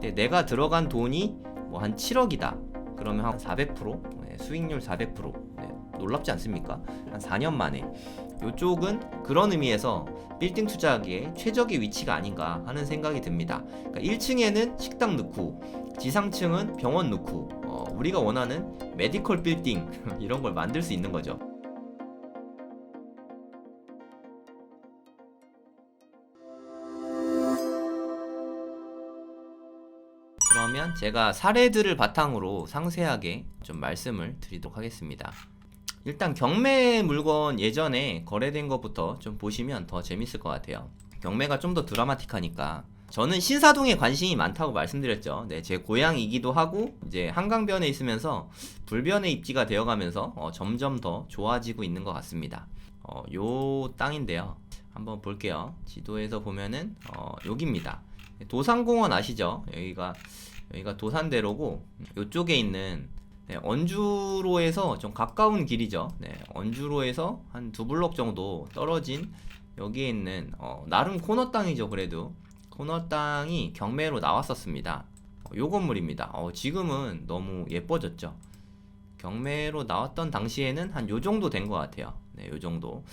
근데 내가 들어간 돈이 뭐 한 7억이다. 그러면 한 400%? 네, 수익률 400%. 네, 놀랍지 않습니까? 한 4년 만에. 요쪽은 그런 의미에서 빌딩 투자하기에 최적의 위치가 아닌가 하는 생각이 듭니다. 그러니까 1층에는 식당 넣고 지상층은 병원 넣고 우리가 원하는 메디컬 빌딩 이런 걸 만들 수 있는 거죠. 그러면 제가 사례들을 바탕으로 상세하게 좀 말씀을 드리도록 하겠습니다. 일단 경매 물건 예전에 거래된 것부터 좀 보시면 더 재밌을 것 같아요. 경매가 좀 더 드라마틱하니까. 저는 신사동에 관심이 많다고 말씀드렸죠. 네, 제 고향이기도 하고 이제 한강변에 있으면서 불변의 입지가 되어가면서 점점 더 좋아지고 있는 것 같습니다. 요 땅인데요. 한번 볼게요. 지도에서 보면은 여기입니다. 도산공원 아시죠? 여기가 도산대로고 요쪽에 있는 네, 언주로에서 좀 가까운 길이죠. 네, 언주로에서 한 2블럭 정도 떨어진 여기에 있는 나름 코너 땅이죠. 그래도 코너 땅이 경매로 나왔었습니다. 요 건물입니다. 지금은 너무 예뻐졌죠. 경매로 나왔던 당시에는 한 요 정도 된 것 같아요. 네, 요 정도.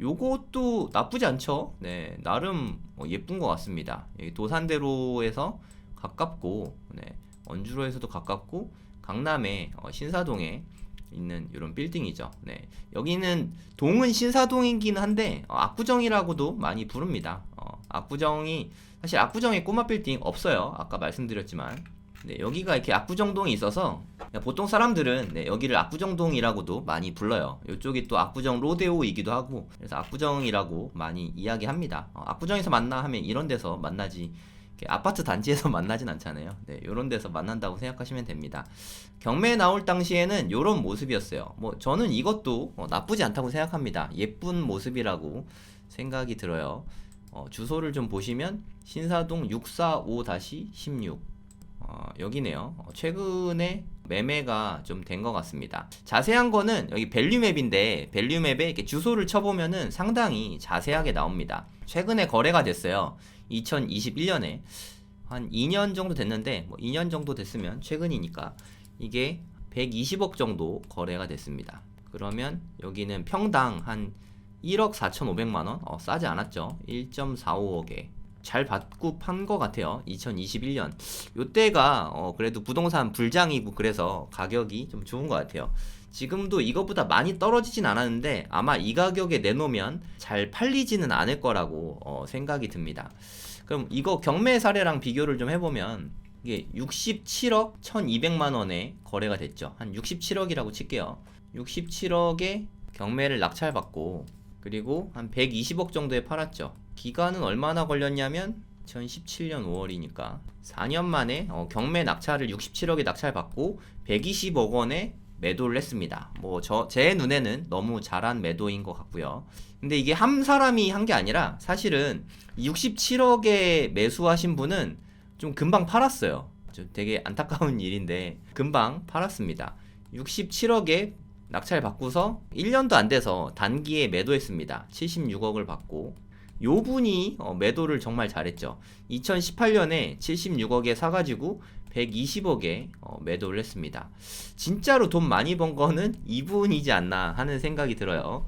요것도 나쁘지 않죠. 네, 나름 예쁜 것 같습니다. 여기 도산대로에서 가깝고, 네, 언주로에서도 가깝고, 강남의 신사동에 있는 이런 빌딩이죠. 네, 여기는 동은 신사동이긴 한데 압구정이라고도 많이 부릅니다. 압구정이 사실 압구정에 꼬마 빌딩 없어요. 아까 말씀드렸지만. 네, 여기가 이렇게 압구정동이 있어서 보통 사람들은 네, 여기를 압구정동이라고도 많이 불러요. 이쪽이 또 압구정 로데오이기도 하고 그래서 압구정이라고 많이 이야기합니다. 압구정에서 만나 하면 이런 데서 만나지 아파트 단지에서 만나진 않잖아요. 네, 이런 데서 만난다고 생각하시면 됩니다. 경매에 나올 당시에는 이런 모습이었어요. 뭐 저는 이것도 나쁘지 않다고 생각합니다. 예쁜 모습이라고 생각이 들어요. 주소를 좀 보시면 신사동 645-16 여기네요. 최근에 매매가 좀 된 것 같습니다. 자세한 거는 여기 밸류맵인데 밸류맵에 이렇게 주소를 쳐보면은 상당히 자세하게 나옵니다. 최근에 거래가 됐어요. 2021년에 한 2년 정도 됐는데 뭐 2년 정도 됐으면 최근이니까 이게 120억 정도 거래가 됐습니다. 그러면 여기는 평당 한 1억 4,500만원? 싸지 않았죠. 1.45억에 잘 받고 판 것 같아요. 2021년 요때가 그래도 부동산 불장이고 그래서 가격이 좀 좋은 것 같아요. 지금도 이것보다 많이 떨어지진 않았는데 아마 이 가격에 내놓으면 잘 팔리지는 않을 거라고 생각이 듭니다. 그럼 이거 경매 사례랑 비교를 좀 해보면 이게 67억 1200만원에 거래가 됐죠. 한 67억이라고 칠게요. 67억에 경매를 낙찰받고 그리고 한 120억 정도에 팔았죠. 기간은 얼마나 걸렸냐면 2017년 5월이니까 4년 만에 경매 낙찰을 67억에 낙찰받고 120억 원에 매도를 했습니다. 뭐 제 눈에는 너무 잘한 매도인 것 같고요. 근데 이게 한 사람이 한 게 아니라 사실은 67억에 매수하신 분은 좀 금방 팔았어요. 좀 되게 안타까운 일인데 금방 팔았습니다. 67억에 낙찰 받고서 1년도 안 돼서 단기에 매도했습니다. 76억을 받고 요 분이 매도를 정말 잘했죠. 2018년에 76억에 사가지고 120억에 매도를 했습니다. 진짜로 돈 많이 번 거는 이분이지 않나 하는 생각이 들어요.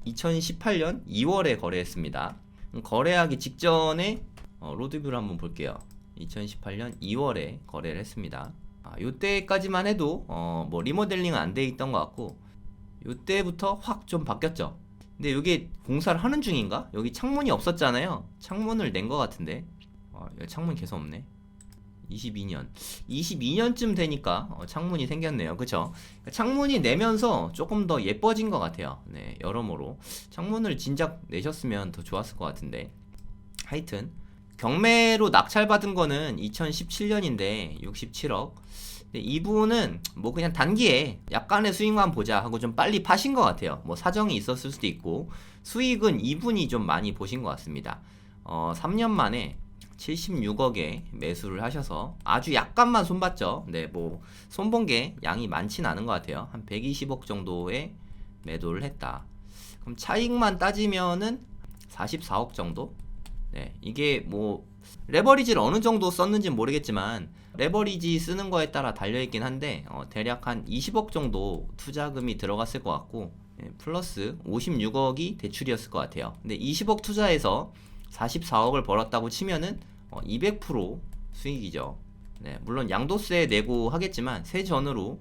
2018년 2월에 거래했습니다. 거래하기 직전에 로드뷰를 한번 볼게요. 2018년 2월에 거래를 했습니다. 요때까지만 해도 뭐 리모델링은 안 돼 있던 것 같고 요때부터 확 좀 바뀌었죠. 근데 이게 공사를 하는 중인가? 여기 창문이 없었잖아요. 창문을 낸 것 같은데 여기 창문 계속 없네. 22년쯤 되니까 창문이 생겼네요. 그쵸? 창문이 내면서 조금 더 예뻐진 것 같아요. 네, 여러모로 창문을 진작 내셨으면 더 좋았을 것 같은데 하여튼 경매로 낙찰받은 거는 2017년인데 67억. 이분은 뭐 그냥 단기에 약간의 수익만 보자 하고 좀 빨리 파신 것 같아요. 뭐 사정이 있었을 수도 있고 수익은 이분이 좀 많이 보신 것 같습니다. 3년 만에 76억에 매수를 하셔서 아주 약간만 손봤죠. 네, 뭐 손본 게 양이 많진 않은 것 같아요. 한 120억 정도에 매도를 했다. 그럼 차익만 따지면은 44억 정도? 네, 이게 뭐 레버리지를 어느 정도 썼는지 모르겠지만 레버리지 쓰는 거에 따라 달려있긴 한데 대략 한 20억 정도 투자금이 들어갔을 것 같고 플러스 56억이 대출이었을 것 같아요. 근데 20억 투자해서 44억을 벌었다고 치면은 200% 수익이죠. 네, 물론 양도세 내고 하겠지만 세전으로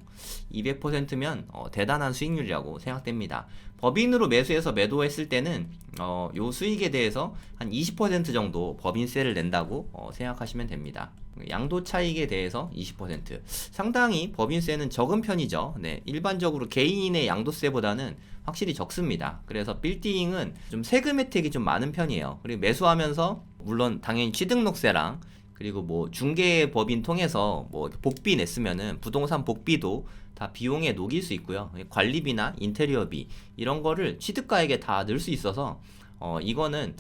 200%면 대단한 수익률이라고 생각됩니다. 법인으로 매수해서 매도했을 때는 요 수익에 대해서 한 20% 정도 법인세를 낸다고 생각하시면 됩니다. 양도 차익에 대해서 20% 상당히 법인세는 적은 편이죠. 네, 일반적으로 개인의 양도세보다는 확실히 적습니다. 그래서 빌딩은 좀 세금 혜택이 좀 많은 편이에요. 그리고 매수하면서 물론 당연히 취등록세랑 그리고 뭐 중개법인 통해서 뭐 복비 냈으면은 부동산 복비도 다 비용에 녹일 수 있고요. 관리비나 인테리어비 이런 거를 취득가액에 다 넣을 수 있어서 이거는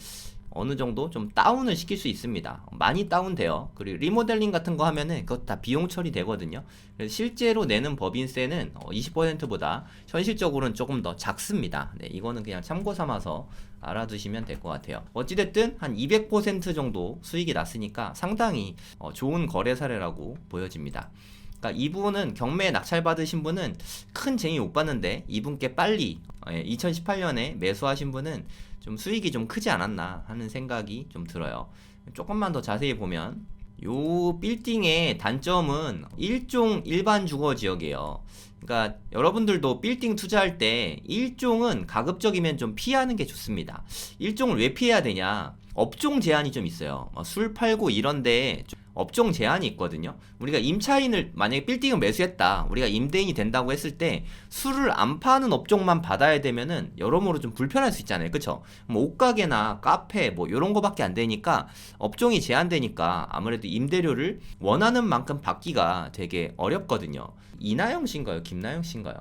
어느 정도 좀 다운을 시킬 수 있습니다. 많이 다운돼요. 그리고 리모델링 같은 거 하면은 그것 다 비용 처리 되거든요. 그래서 실제로 내는 법인세는 20%보다 현실적으로는 조금 더 작습니다. 네, 이거는 그냥 참고 삼아서 알아두시면 될 것 같아요. 어찌됐든 한 200% 정도 수익이 났으니까 상당히 좋은 거래 사례라고 보여집니다. 그러니까 이분은 경매에 낙찰받으신 분은 큰 재미 못 봤는데 이분께 빨리 2018년에 매수하신 분은 좀 수익이 좀 크지 않았나 하는 생각이 좀 들어요. 조금만 더 자세히 보면 요 빌딩의 단점은 일종 일반 주거 지역이에요. 그러니까 여러분들도 빌딩 투자할 때 일종은 가급적이면 좀 피하는 게 좋습니다. 일종을 왜 피해야 되냐? 업종 제한이 좀 있어요. 술 팔고 이런데 업종 제한이 있거든요. 우리가 임차인을 만약에 빌딩을 매수했다, 우리가 임대인이 된다고 했을 때 술을 안 파는 업종만 받아야 되면은 여러모로 좀 불편할 수 있잖아요, 그쵸? 뭐 옷가게나 카페 뭐 이런 거밖에 안 되니까 업종이 제한되니까 아무래도 임대료를 원하는 만큼 받기가 되게 어렵거든요. 이나영 씨인가요, 김나영 씨인가요?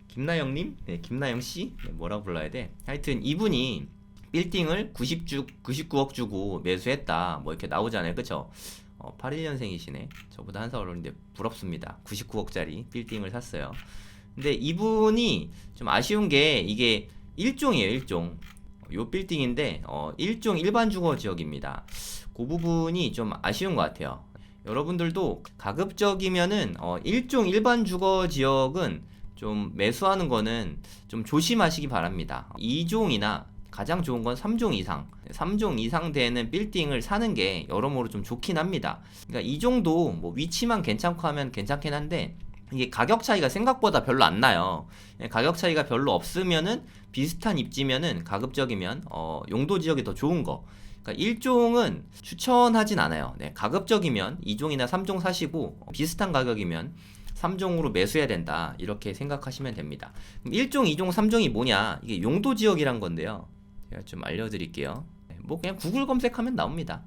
김나영님, 네, 김나영 씨, 네, 뭐라 불러야 돼? 하여튼 이분이 빌딩을 99억 주고 매수했다, 뭐 이렇게 나오잖아요, 그쵸? 81년생이시네. 저보다 한 살 어린데 부럽습니다. 99억짜리 빌딩을 샀어요. 근데 이분이 좀 아쉬운 게 이게 일종이에요, 일종. 요 빌딩인데 일종 일반 주거 지역입니다. 그 부분이 좀 아쉬운 것 같아요. 여러분들도 가급적이면은 일종 일반 주거 지역은 좀 매수하는 거는 좀 조심하시기 바랍니다. 2종이나 가장 좋은 건 3종 이상 3종 이상 되는 빌딩을 사는 게 여러모로 좀 좋긴 합니다. 그러니까 이 정도 뭐 위치만 괜찮고 하면 괜찮긴 한데 이게 가격 차이가 생각보다 별로 안 나요. 가격 차이가 별로 없으면은 비슷한 입지면은 가급적이면 용도 지역이 더 좋은 거. 그러니까 1종은 추천하진 않아요. 네, 가급적이면 2종이나 3종 사시고 비슷한 가격이면 3종으로 매수해야 된다, 이렇게 생각하시면 됩니다. 그럼 1종, 2종, 3종이 뭐냐? 이게 용도 지역이란 건데요. 제가 좀 알려드릴게요. 뭐 그냥 구글 검색하면 나옵니다.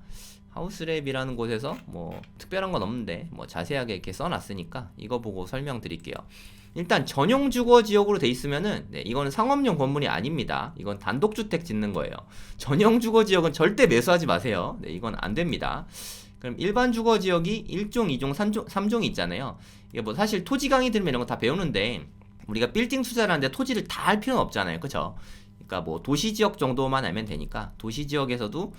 하우스랩이라는 곳에서 뭐 특별한 건 없는데 뭐 자세하게 이렇게 써놨으니까 이거 보고 설명드릴게요. 일단 전용 주거 지역으로 돼 있으면은 이거는 상업용 건물이 아닙니다. 이건 단독주택 짓는 거예요. 전용 주거 지역은 절대 매수하지 마세요. 이건 안 됩니다. 그럼 일반 주거 지역이 1종, 2종, 3종이 있잖아요. 이게 뭐 사실 토지 강의 들으면 이런 거 다 배우는데 우리가 빌딩 투자를 하는데 토지를 다 할 필요는 없잖아요, 그쵸? 그러니까 뭐 도시 지역 정도만 알면 되니까 도시 지역에서도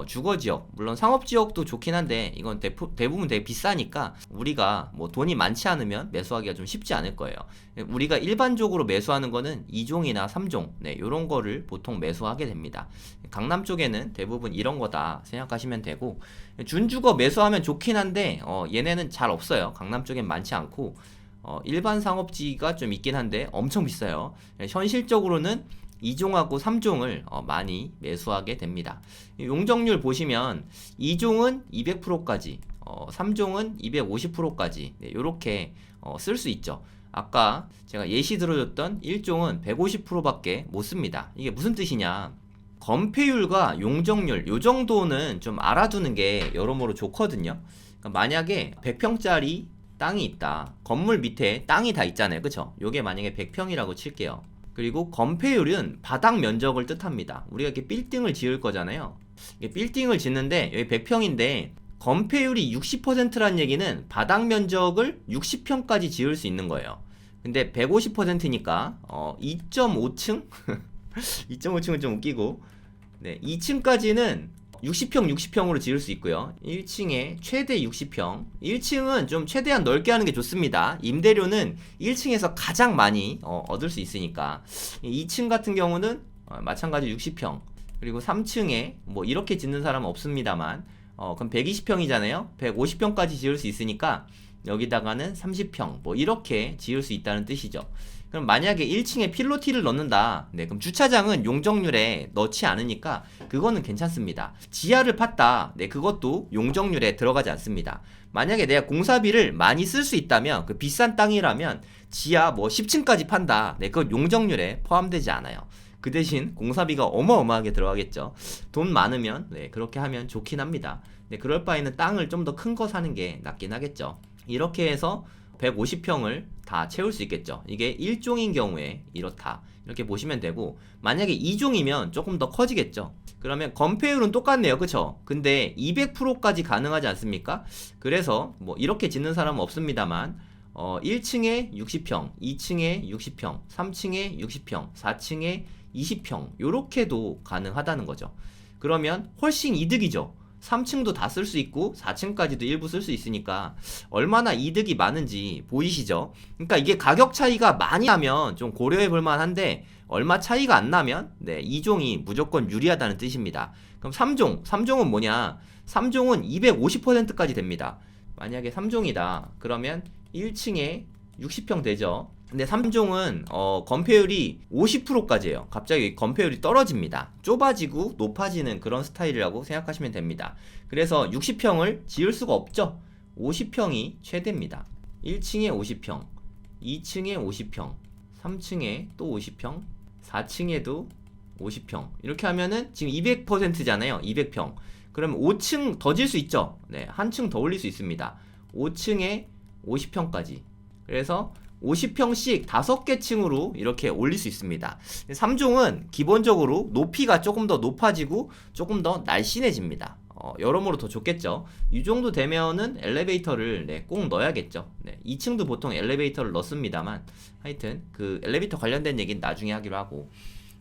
주거 지역, 물론 상업 지역도 좋긴 한데 이건 대부분 되게 비싸니까 우리가 뭐 돈이 많지 않으면 매수하기가 좀 쉽지 않을 거예요. 우리가 일반적으로 매수하는 거는 2종이나 3종, 네, 요런 거를 보통 매수하게 됩니다. 강남 쪽에는 대부분 이런 거다 생각하시면 되고, 준주거 매수하면 좋긴 한데 얘네는 잘 없어요. 강남 쪽엔 많지 않고 일반 상업지가 좀 있긴 한데 엄청 비싸요. 현실적으로는 2종하고 3종을 많이 매수하게 됩니다. 용적률 보시면 2종은 200%까지 3종은 250%까지 이렇게 쓸 수 있죠. 아까 제가 예시 들어줬던 1종은 150%밖에 못 씁니다. 이게 무슨 뜻이냐, 건폐율과 용적률 요 정도는 좀 알아두는 게 여러모로 좋거든요. 그러니까 만약에 100평짜리 땅이 있다, 건물 밑에 땅이 다 있잖아요, 그쵸? 요게 만약에 100평이라고 칠게요. 그리고 건폐율은 바닥 면적을 뜻합니다. 우리가 이렇게 빌딩을 지을 거잖아요. 이게 빌딩을 짓는데 여기 100평인데 건폐율이 60%란 얘기는 바닥 면적을 60평까지 지을 수 있는 거예요. 근데 150%니까 2.5층? 2.5층은 좀 웃기고, 네, 2층까지는 60평 60평으로 지을 수 있고요. 1층에 최대 60평. 1층은 좀 최대한 넓게 하는 게 좋습니다. 임대료는 1층에서 가장 많이 얻을 수 있으니까. 2층 같은 경우는 마찬가지 60평. 그리고 3층에 뭐 이렇게 짓는 사람은 없습니다만 그럼 120평이잖아요. 150평까지 지을 수 있으니까 여기다가는 30평 뭐 이렇게 지을 수 있다는 뜻이죠. 그럼 만약에 1층에 필로티를 넣는다. 네, 그럼 주차장은 용적률에 넣지 않으니까 그거는 괜찮습니다. 지하를 팠다. 네, 그것도 용적률에 들어가지 않습니다. 만약에 내가 공사비를 많이 쓸 수 있다면 그 비싼 땅이라면 지하 뭐 10층까지 판다. 네, 그건 용적률에 포함되지 않아요. 그 대신 공사비가 어마어마하게 들어가겠죠. 돈 많으면 네, 그렇게 하면 좋긴 합니다. 네, 그럴 바에는 땅을 좀 더 큰 거 사는 게 낫긴 하겠죠. 이렇게 해서 150평을 다 채울 수 있겠죠. 이게 1종인 경우에 이렇다. 이렇게 보시면 되고, 만약에 2종이면 조금 더 커지겠죠. 그러면 건폐율은 똑같네요. 그쵸? 근데 200%까지 가능하지 않습니까? 그래서 뭐 이렇게 짓는 사람은 없습니다만 1층에 60평, 2층에 60평, 3층에 60평, 4층에 20평 요렇게도 가능하다는 거죠. 그러면 훨씬 이득이죠. 3층도 다 쓸 수 있고 4층까지도 일부 쓸 수 있으니까 얼마나 이득이 많은지 보이시죠? 그러니까 이게 가격 차이가 많이 나면 좀 고려해 볼 만한데 얼마 차이가 안 나면 네, 2종이 무조건 유리하다는 뜻입니다. 그럼 3종은 뭐냐? 3종은 250%까지 됩니다. 만약에 3종이다. 그러면 1층에 60평 되죠. 근데 3종은 건폐율이 50%까지예요. 갑자기 건폐율이 떨어집니다. 좁아지고 높아지는 그런 스타일이라고 생각하시면 됩니다. 그래서 60평을 지을 수가 없죠. 50평이 최대입니다. 1층에 50평, 2층에 50평, 3층에 또 50평, 4층에도 50평. 이렇게 하면은 지금 200%잖아요. 200평. 그러면 5층 더 질 수 있죠. 네, 한 층 더 올릴 수 있습니다. 5층에 50평까지. 그래서 50평씩 5개 층으로 이렇게 올릴 수 있습니다. 3종은 기본적으로 높이가 조금 더 높아지고 조금 더 날씬해집니다. 여러모로 더 좋겠죠. 이 정도 되면은 엘리베이터를 네, 꼭 넣어야겠죠. 네, 2층도 보통 엘리베이터를 넣습니다만 하여튼 그 엘리베이터 관련된 얘기는 나중에 하기로 하고,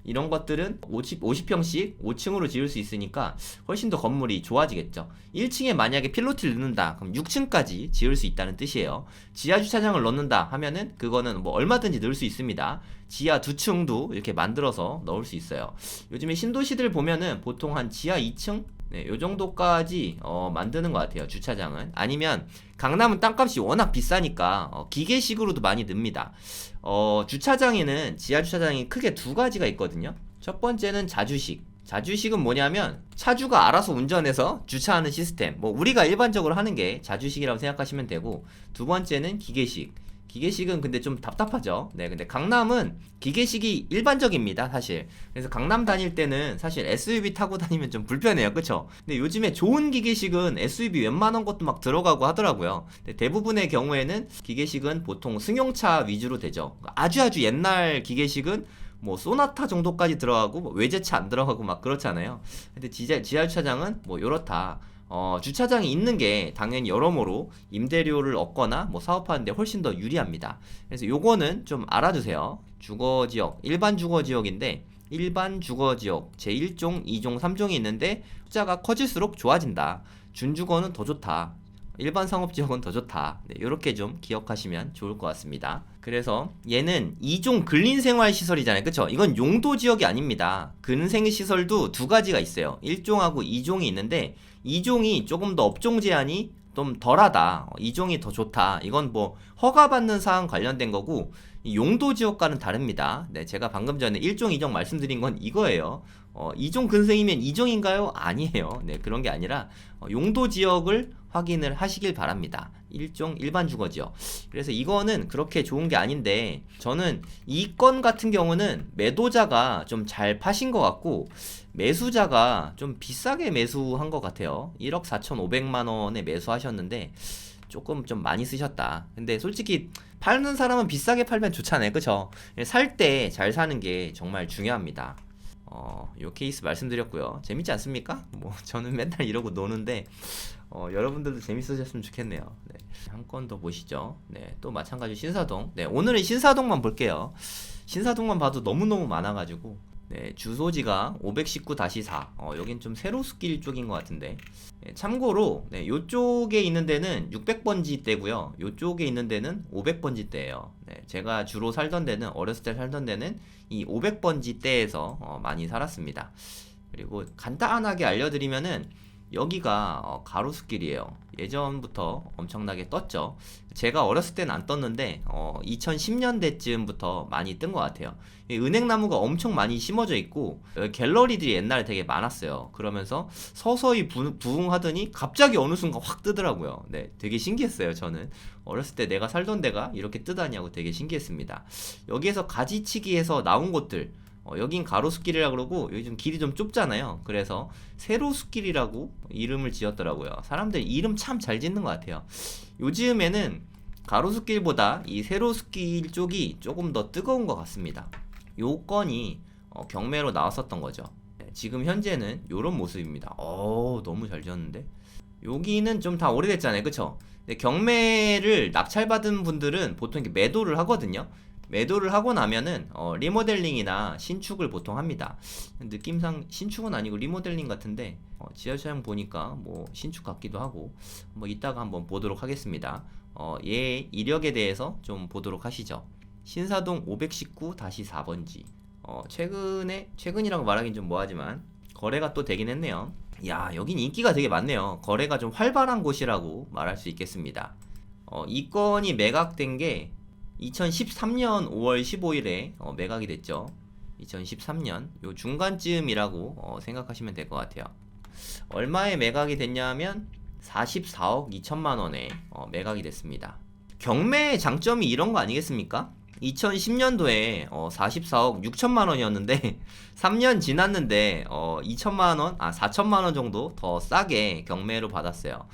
이런 것들은 50평씩 5층으로 지을 수 있으니까 훨씬 더 건물이 좋아지겠죠. 1층에 만약에 필로티를 넣는다 그럼 6층까지 지을 수 있다는 뜻이에요. 지하 주차장을 넣는다 하면은 그거는 뭐 얼마든지 넣을 수 있습니다. 지하 2층도 이렇게 만들어서 넣을 수 있어요. 요즘에 신도시들 보면은 보통 한 지하 2층? 네, 요 정도까지 만드는 것 같아요. 주차장은. 아니면 강남은 땅값이 워낙 비싸니까 기계식으로도 많이 늡니다. 주차장에는 지하 주차장이 크게 두 가지가 있거든요. 첫 번째는 자주식. 자주식은 뭐냐면 차주가 알아서 운전해서 주차하는 시스템. 뭐 우리가 일반적으로 하는 게 자주식이라고 생각하시면 되고, 두 번째는 기계식. 기계식은 근데 좀 답답하죠. 네, 근데 강남은 기계식이 일반적입니다, 사실. 그래서 강남 다닐 때는 사실 SUV 타고 다니면 좀 불편해요, 그쵸? 근데 요즘에 좋은 기계식은 SUV 웬만한 것도 막 들어가고 하더라고요. 근데 대부분의 경우에는 기계식은 보통 승용차 위주로 되죠. 아주 옛날 기계식은 뭐 소나타 정도까지 들어가고 뭐 외제차 안 들어가고 막 그렇잖아요. 근데 지하 주차장은 뭐 요렇다. 주차장이 있는 게 당연히 여러모로 임대료를 얻거나 뭐 사업하는데 훨씬 더 유리합니다. 그래서 요거는 좀 알아두세요. 주거지역, 일반 주거지역인데 일반 주거지역 제1종, 2종, 3종이 있는데 숫자가 커질수록 좋아진다. 준주거는 더 좋다. 일반 상업지역은 더 좋다. 네, 이렇게 좀 기억하시면 좋을 것 같습니다. 그래서 얘는 2종 근린생활시설이잖아요. 그쵸? 이건 용도지역이 아닙니다. 근생시설도 두 가지가 있어요. 1종하고 2종이 있는데 2종이 조금 더 업종 제한이 좀 덜하다. 2종이 더 좋다. 이건 뭐 허가받는 사항 관련된 거고, 용도지역과는 다릅니다. 네, 제가 방금 전에 1종, 2종 말씀드린 건 이거예요. 2종 근생이면 2종인가요? 아니에요. 네, 그런 게 아니라 용도지역을 확인을 하시길 바랍니다. 1종 일반 주거지역. 그래서 이거는 그렇게 좋은 게 아닌데, 저는 이 건 같은 경우는 매도자가 좀 잘 파신 것 같고 매수자가 좀 비싸게 매수한 것 같아요. 1억 4,500만 원에 매수하셨는데 조금 좀 많이 쓰셨다. 근데 솔직히 파는 사람은 비싸게 팔면 좋잖아요, 그쵸? 살 때 잘 사는 게 정말 중요합니다. 요 케이스 말씀드렸고요. 재밌지 않습니까? 뭐 저는 맨날 이러고 노는데 여러분들도 재밌으셨으면 좋겠네요. 네, 한 건 더 보시죠. 네, 또 마찬가지 신사동. 네, 오늘은 신사동만 볼게요. 신사동만 봐도 너무너무 많아가지고 네, 주소지가 519-4. 여긴 좀 세로수길 쪽인 것 같은데. 네, 참고로 네, 요쪽에 있는 데는 600번지 대고요. 요쪽에 있는 데는 500번지 대예요. 네, 제가 주로 살던 데는 어렸을 때 살던 데는 이 500번지 대에서 많이 살았습니다. 그리고 간단하게 알려드리면은 여기가 가로수길이에요. 예전부터 엄청나게 떴죠. 제가 어렸을 때는 안 떴는데 2010년대쯤부터 많이 뜬 것 같아요. 은행나무가 엄청 많이 심어져 있고 갤러리들이 옛날에 되게 많았어요. 그러면서 서서히 부흥하더니 갑자기 어느 순간 확 뜨더라고요. 네, 되게 신기했어요. 저는 어렸을 때 내가 살던 데가 이렇게 뜨다냐고 되게 신기했습니다. 여기에서 가지치기해서 나온 곳들, 여긴 가로수길이라 그러고 요즘 길이 좀 좁잖아요. 그래서 세로수길이라고 이름을 지었더라고요. 사람들 이름 참 잘 짓는 것 같아요. 요즘에는 가로수길보다 이 세로수길 쪽이 조금 더 뜨거운 것 같습니다. 요 건이 경매로 나왔었던 거죠. 네, 지금 현재는 요런 모습입니다. 너무 잘 지었는데. 여기는 좀 다 오래됐잖아요, 그쵸? 근데 경매를 낙찰받은 분들은 보통 이렇게 매도를 하거든요. 매도를 하고 나면은 리모델링이나 신축을 보통 합니다. 느낌상 신축은 아니고 리모델링 같은데 지하철장 보니까 뭐 신축 같기도 하고, 뭐 이따가 한번 보도록 하겠습니다. 얘 이력에 대해서 좀 보도록 하시죠. 신사동 519-4번지. 최근이라고 말하긴 좀 뭐하지만 거래가 또 되긴 했네요. 야, 여긴 인기가 되게 많네요. 거래가 좀 활발한 곳이라고 말할 수 있겠습니다. 이 건이 매각된 게 2013년 5월 15일에 매각이 됐죠. 2013년 요 중간쯤이라고 생각하시면 될 것 같아요. 얼마에 매각이 됐냐면 44억 2천만 원에 매각이 됐습니다. 경매의 장점이 이런 거 아니겠습니까? 2010년도에 44억 6천만 원이었는데 3년 지났는데 2천만 원, 4천만 원 정도 더 싸게 경매로 받았어요.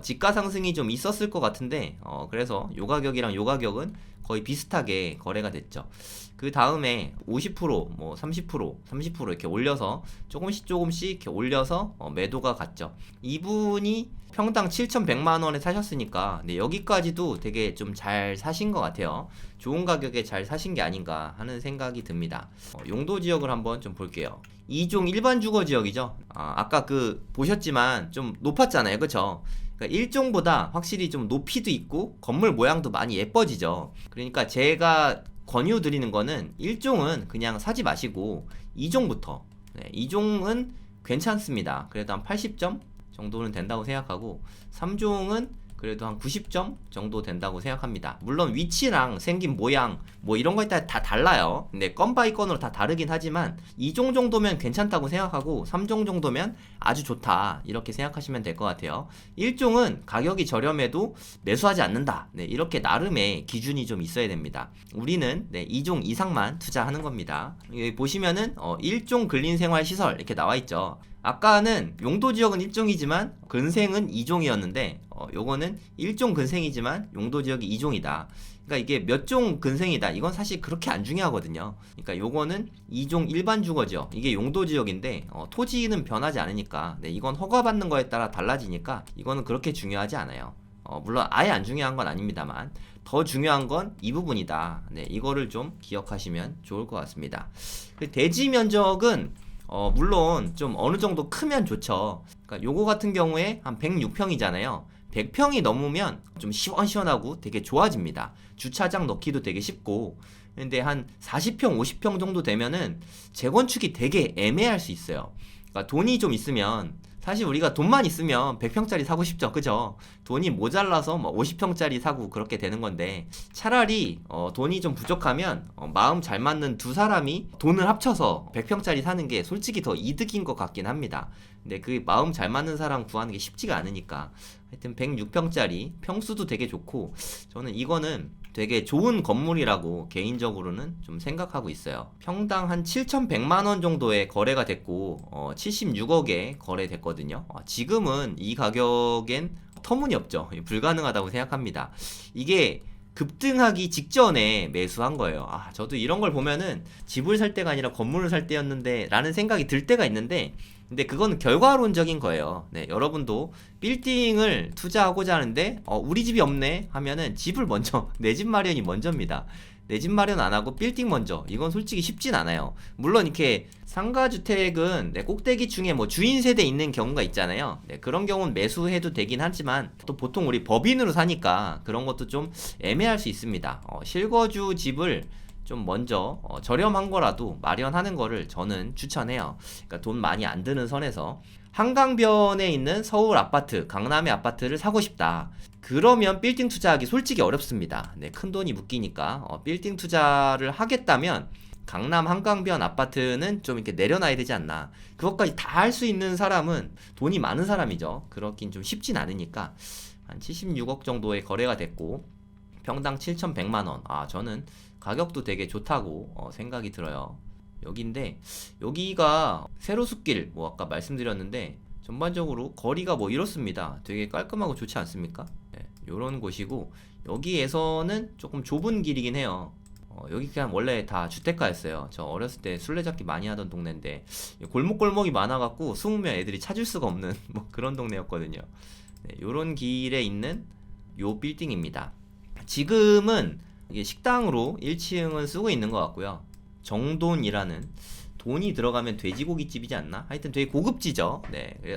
지가 상승이 좀 있었을 것 같은데 그래서 요 가격이랑 요 가격은 거의 비슷하게 거래가 됐죠. 그 다음에 50%, 뭐 30% 이렇게 올려서 조금씩 이렇게 올려서 매도가 갔죠. 이분이 평당 7,100만 원에 사셨으니까 네, 여기까지도 되게 좀 잘 사신 것 같아요. 좋은 가격에 잘 사신 게 아닌가 하는 생각이 듭니다. 용도 지역을 한번 좀 볼게요. 2종 일반 주거 지역이죠. 아까 보셨지만 좀 높았잖아요, 그쵸? 그러니까 1종보다 확실히 좀 높이도 있고 건물 모양도 많이 예뻐지죠. 그러니까 제가 권유 드리는 거는 1종은 그냥 사지 마시고 2종부터, 2종은 괜찮습니다. 그래도 한 80점 정도는 된다고 생각하고 3종은 그래도 한 90점 정도 된다고 생각합니다. 물론 위치랑 생긴 모양 뭐 이런 거에 따라 다 달라요. 근데 건 바이 건으로 다 다르긴 하지만 2종 정도면 괜찮다고 생각하고 3종 정도면 아주 좋다 이렇게 생각하시면 될 것 같아요. 1종은 가격이 저렴해도 매수하지 않는다. 네, 이렇게 나름의 기준이 좀 있어야 됩니다. 우리는 2종 이상만 투자하는 겁니다. 여기 보시면은 1종 근린생활시설 이렇게 나와 있죠. 아까는 용도지역은 1종이지만 근생은 2종이었는데 요거는 1종 근생이지만 용도지역이 2종이다. 그러니까 이게 몇 종 근생이다. 이건 사실 그렇게 안 중요하거든요. 그러니까 요거는 2종 일반 주거지역, 이게 용도지역인데 토지는 변하지 않으니까 이건 허가받는 거에 따라 달라지니까 이거는 그렇게 중요하지 않아요. 물론 아예 안 중요한 건 아닙니다만 더 중요한 건 이 부분이다. 이거를 좀 기억하시면 좋을 것 같습니다. 대지 면적은 물론 좀 어느 정도 크면 좋죠. 그러니까 요거 같은 경우에 한 106평이잖아요. 100평이 넘으면 좀 시원시원하고 되게 좋아집니다. 주차장 넣기도 되게 쉽고. 근데 한 40평, 50평 정도 되면은 재건축이 되게 애매할 수 있어요. 그러니까 돈이 좀 있으면, 사실 우리가 돈만 있으면 100평짜리 사고 싶죠. 그죠? 돈이 모자라서 뭐 50평짜리 사고 그렇게 되는 건데, 차라리 돈이 좀 부족하면 마음 잘 맞는 두 사람이 돈을 합쳐서 100평짜리 사는 게 솔직히 더 이득인 것 같긴 합니다. 근데 그 마음 잘 맞는 사람 구하는 게 쉽지가 않으니까 하여튼 106평짜리 평수도 되게 좋고, 저는 이거는 되게 좋은 건물이라고 개인적으로는 좀 생각하고 있어요. 평당 한 7,100만 원 정도에 거래가 됐고 76억에 거래됐거든요. 지금은 이 가격엔 터무니없죠. 불가능하다고 생각합니다. 이게 급등하기 직전에 매수한 거예요. 저도 이런 걸 보면은 집을 살 때가 아니라 건물을 살 때였는데 라는 생각이 들 때가 있는데, 근데 그건 결과론적인 거예요. 여러분도 빌딩을 투자하고자 하는데 우리 집이 없네 하면은 집을 먼저 내 집 마련이 먼저입니다. 내 집 마련 안 하고 빌딩 먼저, 이건 솔직히 쉽진 않아요. 물론 이렇게 상가주택은 꼭대기층에 뭐 주인 세대 있는 경우가 있잖아요. 그런 경우는 매수해도 되긴 하지만 또 보통 우리 법인으로 사니까 그런 것도 좀 애매할 수 있습니다. 실거주 집을 좀 먼저 저렴한 거라도 마련하는 거를 저는 추천해요. 그러니까 돈 많이 안 드는 선에서 한강변에 있는 서울 아파트, 강남의 아파트를 사고 싶다. 그러면 빌딩 투자하기 솔직히 어렵습니다. 큰 돈이 묶이니까 빌딩 투자를 하겠다면 강남 한강변 아파트는 좀 이렇게 내려놔야 되지 않나. 그것까지 다 할 수 있는 사람은 돈이 많은 사람이죠. 그렇긴 좀 쉽진 않으니까 한 76억 정도의 거래가 됐고 평당 7,100만 원. 저는 가격도 되게 좋다고 생각이 들어요. 여기인데 여기가 세로숲길 뭐 아까 말씀드렸는데 전반적으로 거리가 뭐 이렇습니다. 되게 깔끔하고 좋지 않습니까? 요런 곳이고 여기에서는 조금 좁은 길이긴 해요. 여기 그냥 원래 다 주택가였어요. 저 어렸을 때 술래잡기 많이 하던 동네인데 골목골목이 많아갖고 숨으면 애들이 찾을 수가 없는 뭐 그런 동네였거든요. 요런 길에 있는 요 빌딩입니다. 지금은 이게 식당으로 1층은 쓰고 있는 것 같고요. 정돈이라는 돈이 들어가면 돼지고기집이지 않나? 하여튼 되게 고급지죠.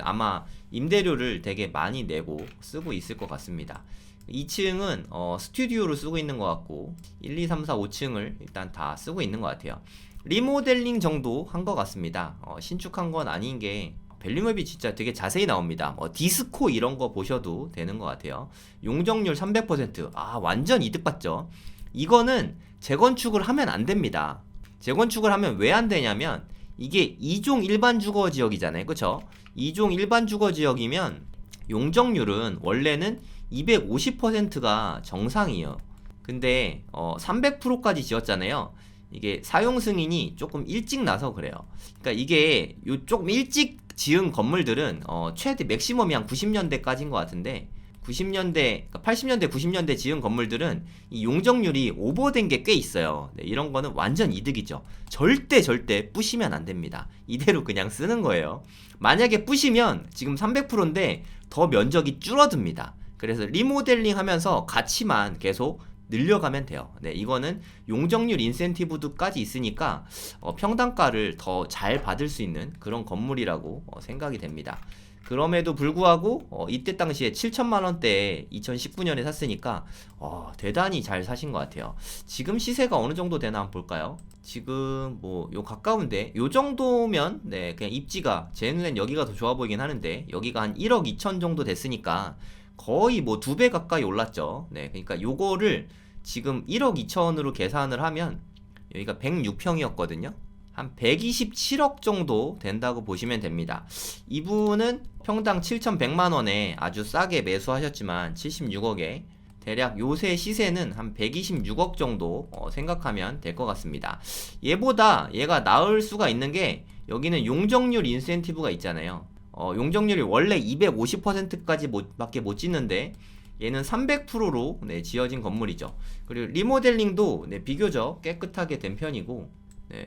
아마 임대료를 되게 많이 내고 쓰고 있을 것 같습니다. 2층은 스튜디오로 쓰고 있는 것 같고 1, 2, 3, 4, 5층을 일단 다 쓰고 있는 것 같아요. 리모델링 정도 한 것 같습니다. 신축한 건 아닌 게 밸류맵이 진짜 되게 자세히 나옵니다. 디스코 이런 거 보셔도 되는 것 같아요. 용적률 300%. 완전 이득 봤죠. 이거는 재건축을 하면 안 됩니다. 재건축을 하면 왜 안 되냐면 이게 2종 일반 주거 지역이잖아요. 그쵸? 2종 일반 주거 지역이면 용적률은 원래는 250%가 정상이에요. 근데 300%까지 지었잖아요. 이게 사용 승인이 조금 일찍 나서 그래요. 그러니까 이게 조금 일찍 지은 건물들은 최대 맥시멈이 한 90년대까지인 것 같은데 90년대, 80년대, 90년대 지은 건물들은 이 용적률이 오버된 게 꽤 있어요. 이런 거는 완전 이득이죠. 절대 부시면 안 됩니다. 이대로 그냥 쓰는 거예요. 만약에 부시면 지금 300%인데 더 면적이 줄어듭니다. 그래서 리모델링 하면서 가치만 계속 늘려가면 돼요. 이거는 용적률 인센티브도까지 있으니까 평당가를 더 잘 받을 수 있는 그런 건물이라고 생각이 됩니다. 그럼에도 불구하고 이때 당시에 7천만 원대에 2019년에 샀으니까 대단히 잘 사신 것 같아요. 지금 시세가 어느 정도 되나 한번 볼까요? 지금 뭐 요 가까운데 요 정도면 그냥 입지가 제 눈엔 여기가 더 좋아 보이긴 하는데 여기가 한 1억 2천 정도 됐으니까 거의 뭐 2배 가까이 올랐죠. 그러니까 요거를 지금 1억 2천으로 계산을 하면 여기가 106평이었거든요. 한 127억 정도 된다고 보시면 됩니다. 이분은 평당 7,100만 원에 아주 싸게 매수하셨지만 76억에 대략 요새 시세는 한 126억 정도 생각하면 될 것 같습니다. 얘가 나을 수가 있는 게 여기는 용적률 인센티브가 있잖아요. 용적률이 원래 250%까지 밖에 못 짓는데 얘는 300%로 지어진 건물이죠. 그리고 리모델링도 비교적 깨끗하게 된 편이고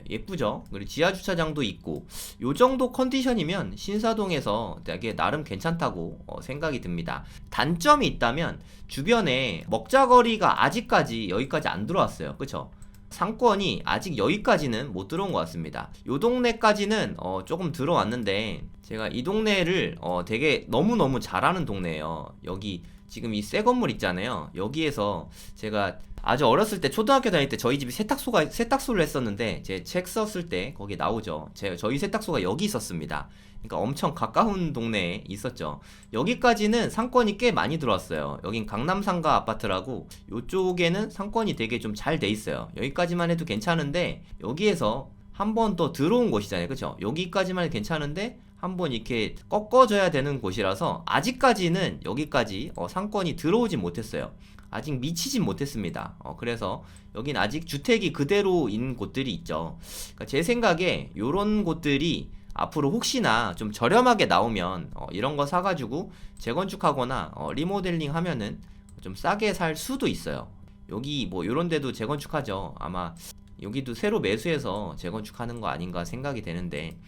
예쁘죠? 그리고 지하 주차장도 있고 요 정도 컨디션이면 신사동에서 되게 나름 괜찮다고 생각이 듭니다. 단점이 있다면 주변에 먹자거리가 아직까지 여기까지 안 들어왔어요. 그쵸? 상권이 아직 여기까지는 못 들어온 것 같습니다. 요 동네까지는 조금 들어왔는데 제가 이 동네를 되게 너무너무 잘하는 동네예요. 여기 지금 이 새 건물 있잖아요. 여기에서 제가 아주 어렸을 때 초등학교 다닐 때 저희 집이 세탁소를 했었는데 제 책 썼을 때 거기에 나오죠. 저희 세탁소가 여기 있었습니다. 그러니까 엄청 가까운 동네에 있었죠. 여기까지는 상권이 꽤 많이 들어왔어요. 여긴 강남상가 아파트라고 요쪽에는 상권이 되게 좀 잘 돼 있어요. 여기까지만 해도 괜찮은데 여기에서 한 번 더 들어온 곳이잖아요. 그쵸? 여기까지만 해도 괜찮은데 한번 이렇게 꺾어줘야 되는 곳이라서 아직까지는 여기까지 상권이 들어오진 못했어요. 아직 미치진 못했습니다. 그래서 여긴 아직 주택이 그대로인 곳들이 있죠. 그러니까 제 생각에 요런 곳들이 앞으로 혹시나 좀 저렴하게 나오면 이런 거 사가지고 재건축하거나 리모델링 하면은 좀 싸게 살 수도 있어요. 여기 뭐 요런 데도 재건축하죠. 아마 여기도 새로 매수해서 재건축하는 거 아닌가 생각이 되는데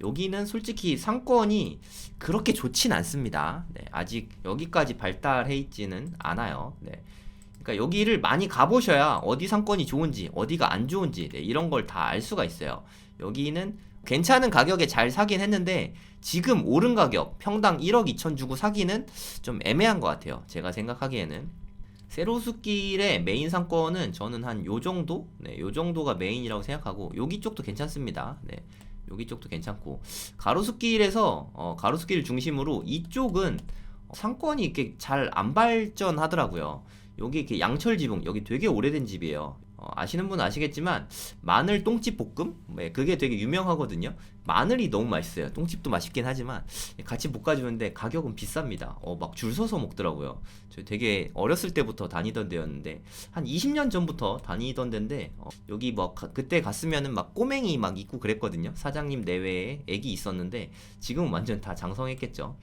여기는 솔직히 상권이 그렇게 좋진 않습니다. 아직 여기까지 발달해 있지는 않아요. 그러니까 여기를 많이 가보셔야 어디 상권이 좋은지 어디가 안 좋은지 네, 이런 걸 다 알 수가 있어요. 여기는 괜찮은 가격에 잘 사긴 했는데 지금 오른 가격 평당 1억 2천 주고 사기는 좀 애매한 것 같아요. 제가 생각하기에는 세로수길의 메인 상권은 저는 한 요 정도? 네, 요 정도가 메인이라고 생각하고 여기 쪽도 괜찮습니다. 네. 여기 쪽도 괜찮고 가로수길에서 가로수길 중심으로 이쪽은 상권이 이렇게 잘 안 발전하더라고요. 여기 이렇게 양철지붕 여기 되게 오래된 집이에요. 아시는 분은 아시겠지만 마늘 똥집 볶음? 네, 그게 되게 유명하거든요. 마늘이 너무 맛있어요. 똥집도 맛있긴 하지만 같이 볶아주는데 가격은 비쌉니다. 막 줄 서서 먹더라고요. 저 되게 어렸을 때부터 다니던 데였는데 한 20년 전부터 다니던 데인데 여기 뭐 그때 갔으면은 막 꼬맹이 막 있고 그랬거든요. 사장님 내외에 애기 있었는데 지금은 완전 다 장성했겠죠.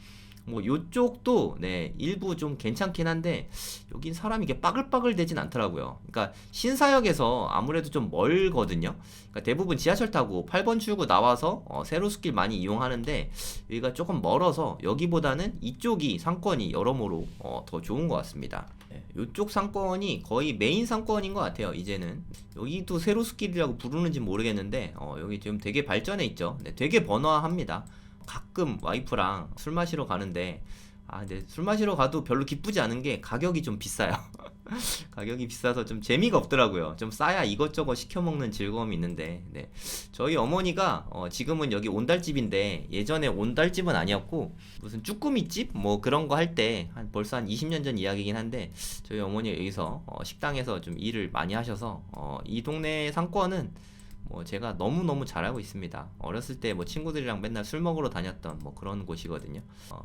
뭐 요쪽도 네 일부 좀 괜찮긴 한데 여긴 사람이 이게 빠글빠글 되진 않더라고요. 그러니까 신사역에서 아무래도 좀 멀거든요. 그러니까 대부분 지하철 타고 8번 출구 나와서 세로수길 많이 이용하는데 여기가 조금 멀어서 여기보다는 이쪽이 상권이 여러모로 더 좋은 것 같습니다. 네, 요쪽 상권이 거의 메인 상권인 것 같아요. 이제는 여기도 세로수길이라고 부르는지 모르겠는데 여기 지금 되게 발전해 있죠. 네, 되게 번화합니다. 가끔 와이프랑 술 마시러 가는데 근데 술 마시러 가도 별로 기쁘지 않은 게 가격이 좀 비싸요. 가격이 비싸서 좀 재미가 없더라고요. 좀 싸야 이것저것 시켜 먹는 즐거움이 있는데 네. 저희 어머니가 지금은 여기 온달집인데 예전에 온달집은 아니었고 무슨 쭈꾸미집 뭐 그런 거 할 때 벌써 한 20년 전 이야기긴 한데 저희 어머니가 여기서 식당에서 좀 일을 많이 하셔서 이 동네 상권은 뭐 제가 너무너무 잘 알고 있습니다. 어렸을 때 뭐 친구들이랑 맨날 술 먹으러 다녔던 뭐 그런 곳이거든요.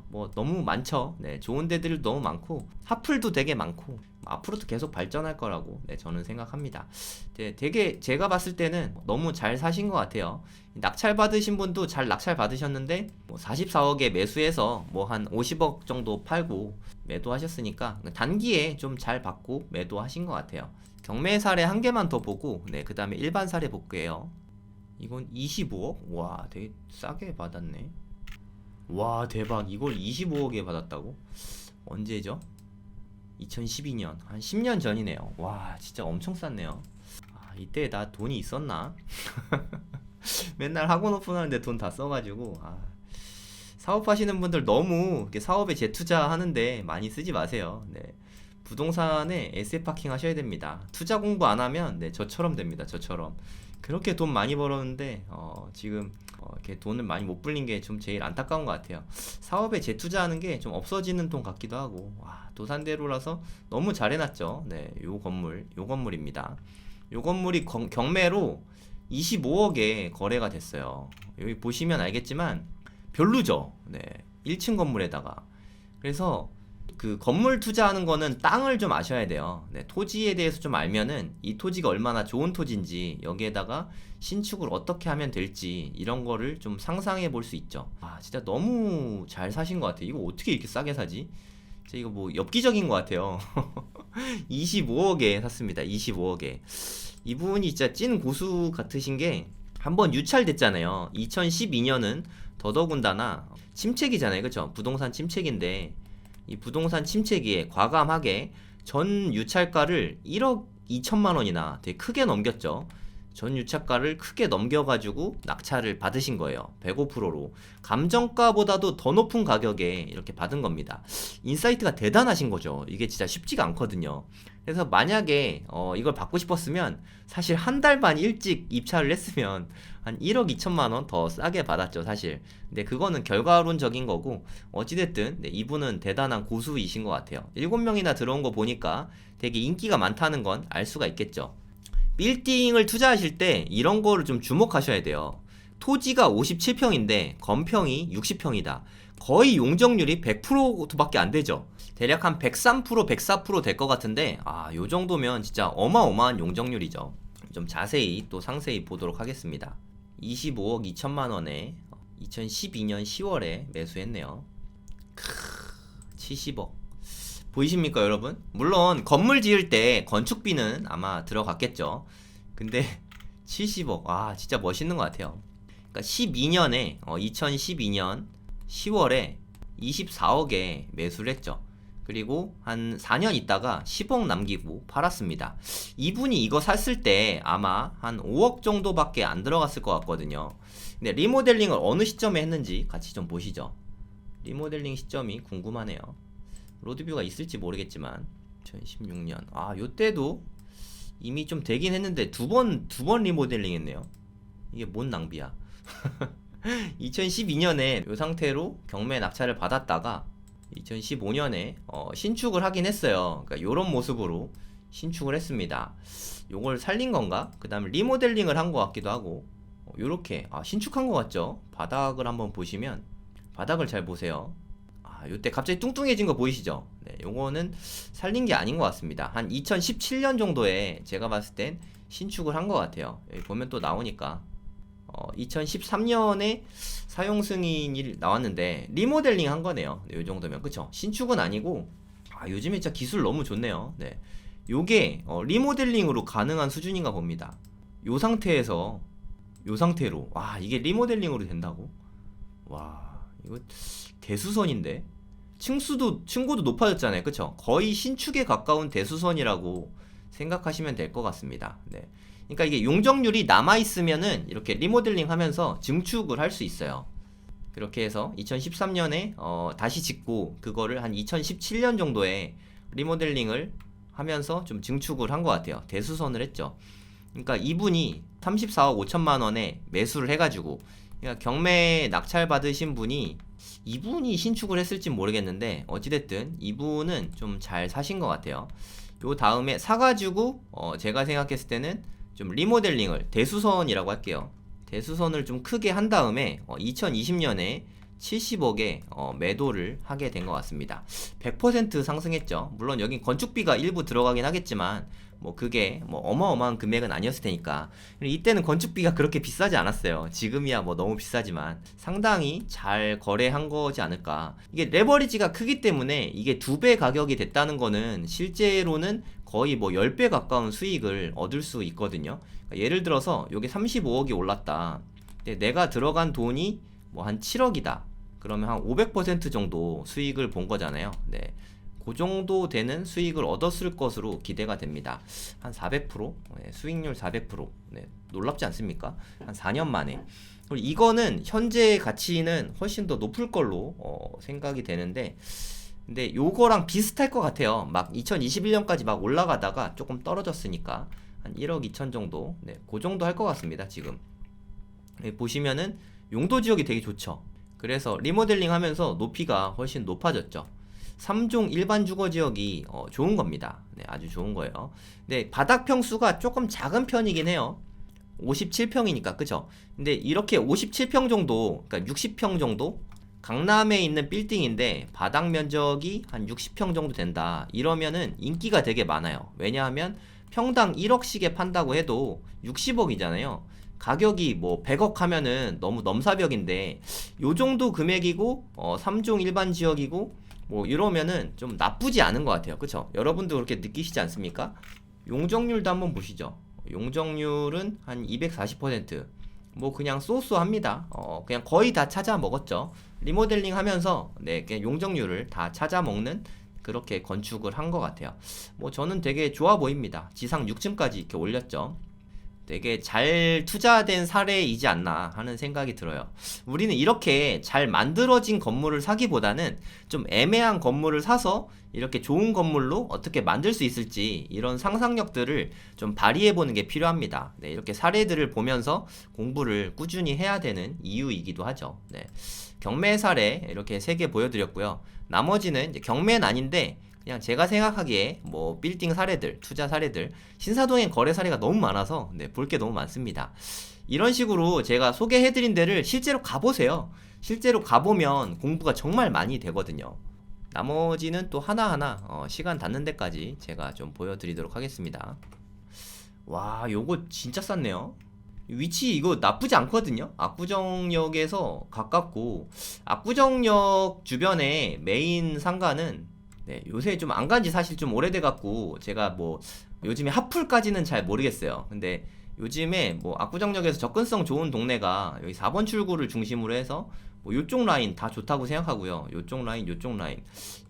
뭐 너무 많죠. 네, 좋은 데들도 너무 많고 핫플도 되게 많고 앞으로도 계속 발전할 거라고 네, 저는 생각합니다. 네, 되게 제가 봤을 때는 너무 잘 사신 것 같아요. 낙찰 받으신 분도 잘 낙찰 받으셨는데 뭐 44억에 매수해서 뭐 한 50억 정도 팔고 매도하셨으니까 단기에 좀 잘 받고 매도하신 것 같아요. 경매 사례 한 개만 더 보고 네, 그 다음에 일반 사례 볼게요. 이건 25억? 와, 되게 싸게 받았네. 와, 대박. 이걸 25억에 받았다고? 언제죠? 2012년. 한 10년 전이네요. 와, 진짜 엄청 쌌네요. 이때 나 돈이 있었나? 맨날 학원 오픈하는데 돈 다 써가지고 사업하시는 분들 너무 이렇게 사업에 재투자하는데 많이 쓰지 마세요. 네. 부동산에 에세 파킹 하셔야 됩니다. 투자 공부 안 하면 네, 저처럼 됩니다. 저처럼 그렇게 돈 많이 벌었는데 지금 이렇게 돈을 많이 못 불린 게 좀 제일 안타까운 것 같아요. 사업에 재투자하는 게 좀 없어지는 돈 같기도 하고 도산대로라서 너무 잘 해놨죠. 네, 요 건물입니다. 요 건물이 경매로 25억에 거래가 됐어요. 여기 보시면 알겠지만 별로죠. 네, 1층 건물에다가 그래서 그 건물 투자하는 거는 땅을 좀 아셔야 돼요. 네, 토지에 대해서 좀 알면은 이 토지가 얼마나 좋은 토지인지 여기에다가 신축을 어떻게 하면 될지 이런 거를 좀 상상해 볼 수 있죠. 진짜 너무 잘 사신 것 같아요. 이거 어떻게 이렇게 싸게 사지? 진짜 이거 뭐 엽기적인 것 같아요. 25억에 샀습니다. 25억에. 이분이 진짜 찐 고수 같으신 게 한번 유찰됐잖아요. 2012년은 더더군다나 침체기잖아요. 그쵸? 부동산 침체기인데 이 부동산 침체기에 과감하게 전 유찰가를 1억 2천만 원이나 되게 크게 넘겼죠. 전 유찰가를 크게 넘겨가지고 낙찰을 받으신 거예요. 105%로. 감정가보다도 더 높은 가격에 이렇게 받은 겁니다. 인사이트가 대단하신 거죠. 이게 진짜 쉽지가 않거든요. 그래서 만약에 이걸 받고 싶었으면 사실 한 달 반 일찍 입찰을 했으면 한 1억 2천만 원 더 싸게 받았죠, 사실. 근데 그거는 결과론적인 거고 어찌됐든 네, 이분은 대단한 고수이신 것 같아요. 7명이나 들어온 거 보니까 되게 인기가 많다는 건 알 수가 있겠죠. 빌딩을 투자하실 때 이런 거를 좀 주목하셔야 돼요. 토지가 57평인데 건평이 60평이다. 거의 용적률이 100%밖에 안 되죠. 대략 한 103%, 104% 될 것 같은데 요 정도면 진짜 어마어마한 용적률이죠. 좀 자세히 또 상세히 보도록 하겠습니다. 25억 2천만 원에 2012년 10월에 매수했네요. 70억. 보이십니까, 여러분? 물론 건물 지을 때 건축비는 아마 들어갔겠죠. 근데 70억. 진짜 멋있는 것 같아요. 그러니까 2012년 10월에 24억에 매수를 했죠. 그리고 한 4년 있다가 10억 남기고 팔았습니다. 이분이 이거 샀을 때 아마 한 5억 정도밖에 안 들어갔을 것 같거든요. 근데 리모델링을 어느 시점에 했는지 같이 좀 보시죠. 리모델링 시점이 궁금하네요. 로드뷰가 있을지 모르겠지만 2016년 요때도 이미 좀 되긴 했는데 두 번 리모델링 했네요. 이게 뭔 낭비야. 2012년에 이 상태로 경매 낙찰을 받았다가 2015년에 신축을 하긴 했어요. 그러니까 요런 모습으로 신축을 했습니다. 요걸 살린 건가? 그 다음에 리모델링을 한 것 같기도 하고 요렇게 신축한 것 같죠? 바닥을 한번 보시면 바닥을 잘 보세요. 요때 갑자기 뚱뚱해진 거 보이시죠? 네, 요거는 살린 게 아닌 것 같습니다. 한 2017년 정도에 제가 봤을 땐 신축을 한 것 같아요. 여기 보면 또 나오니까 2013년에 사용 승인이 나왔는데 리모델링 한 거네요. 네, 요 정도면 그쵸? 신축은 아니고 요즘에 진짜 기술 너무 좋네요. 네, 요게 리모델링으로 가능한 수준인가 봅니다. 요 상태에서 요 상태로 이게 리모델링으로 된다고? 와, 이거 대수선인데 층고도 높아졌잖아요. 그쵸? 거의 신축에 가까운 대수선이라고 생각하시면 될 것 같습니다. 네. 그러니까 이게 용적률이 남아있으면은 이렇게 리모델링 하면서 증축을 할 수 있어요. 그렇게 해서 2013년에 다시 짓고 그거를 한 2017년 정도에 리모델링을 하면서 좀 증축을 한 것 같아요. 대수선을 했죠. 그러니까 이분이 34억 5천만 원에 매수를 해가지고, 그러니까 경매 낙찰 받으신 분이 이분이 신축을 했을진 모르겠는데 어찌됐든 이분은 좀 잘 사신 것 같아요. 요 다음에 사가지고 제가 생각했을 때는 좀 리모델링을 대수선이라고 할게요. 대수선을 좀 크게 한 다음에 2020년에 70억에 매도를 하게 된 것 같습니다. 100% 상승했죠. 물론 여긴 건축비가 일부 들어가긴 하겠지만 그게 어마어마한 금액은 아니었을 테니까. 이때는 건축비가 그렇게 비싸지 않았어요. 지금이야 너무 비싸지만 상당히 잘 거래한 거지 않을까. 이게 레버리지가 크기 때문에 이게 2배 가격이 됐다는 거는 실제로는 거의 10배 가까운 수익을 얻을 수 있거든요. 그러니까 예를 들어서 여기 35억이 올랐다. 근데 내가 들어간 돈이 한 7억이다. 그러면 한 500% 정도 수익을 본 거잖아요. 네. 그 정도 되는 수익을 얻었을 것으로 기대가 됩니다. 한 400%? 네, 수익률 400%. 네, 놀랍지 않습니까? 한 4년 만에. 그리고 이거는 현재 가치는 훨씬 더 높을 걸로 생각이 되는데, 근데 요거랑 비슷할 것 같아요. 막 2021년까지 막 올라가다가 조금 떨어졌으니까 한 1억 2천 정도. 네, 그 정도 할 것 같습니다. 지금. 네, 보시면은 용도 지역이 되게 좋죠. 그래서 리모델링 하면서 높이가 훨씬 높아졌죠. 3종 일반 주거 지역이 좋은 겁니다. 네, 아주 좋은 거예요. 네, 바닥 평수가 조금 작은 편이긴 해요. 57평이니까 그죠? 근데 이렇게 57평 정도, 그러니까 60평 정도 강남에 있는 빌딩인데 바닥 면적이 한 60평 정도 된다. 이러면은 인기가 되게 많아요. 왜냐하면 평당 1억씩에 판다고 해도 60억이잖아요. 가격이 100억 하면은 너무 넘사벽인데 요 정도 금액이고 3종 일반 지역이고 이러면은 좀 나쁘지 않은 것 같아요. 그쵸? 여러분도 그렇게 느끼시지 않습니까? 용적률도 한번 보시죠. 용적률은 한 240%. 그냥 쏘쏘합니다. 그냥 거의 다 찾아 먹었죠. 리모델링 하면서 네, 그냥 용적률을 다 찾아 먹는 그렇게 건축을 한 것 같아요. 저는 되게 좋아 보입니다. 지상 6층까지 이렇게 올렸죠. 되게 잘 투자된 사례이지 않나 하는 생각이 들어요. 우리는 이렇게 잘 만들어진 건물을 사기보다는 좀 애매한 건물을 사서 이렇게 좋은 건물로 어떻게 만들 수 있을지 이런 상상력들을 좀 발휘해보는 게 필요합니다. 네, 이렇게 사례들을 보면서 공부를 꾸준히 해야 되는 이유이기도 하죠. 네, 경매 사례 이렇게 3개 보여드렸고요. 나머지는 이제 경매는 아닌데 그냥 제가 생각하기에 빌딩 사례들, 투자 사례들, 신사동엔 거래 사례가 너무 많아서 볼 게 너무 많습니다. 이런 식으로 제가 소개해드린 데를 실제로 가보세요. 실제로 가보면 공부가 정말 많이 되거든요. 나머지는 또 하나하나 시간 닿는 데까지 제가 좀 보여드리도록 하겠습니다. 와, 요거 진짜 쌌네요. 위치 이거 나쁘지 않거든요. 압구정역에서 가깝고, 압구정역 주변에 메인 상가는 네, 요새 좀 안 간지 사실 좀 오래돼갖고 제가 요즘에 핫플까지는 잘 모르겠어요. 근데 요즘에 압구정역에서 접근성 좋은 동네가 여기 4번 출구를 중심으로 해서 뭐 요쪽 라인 다 좋다고 생각하고요. 요쪽 라인, 요쪽 라인,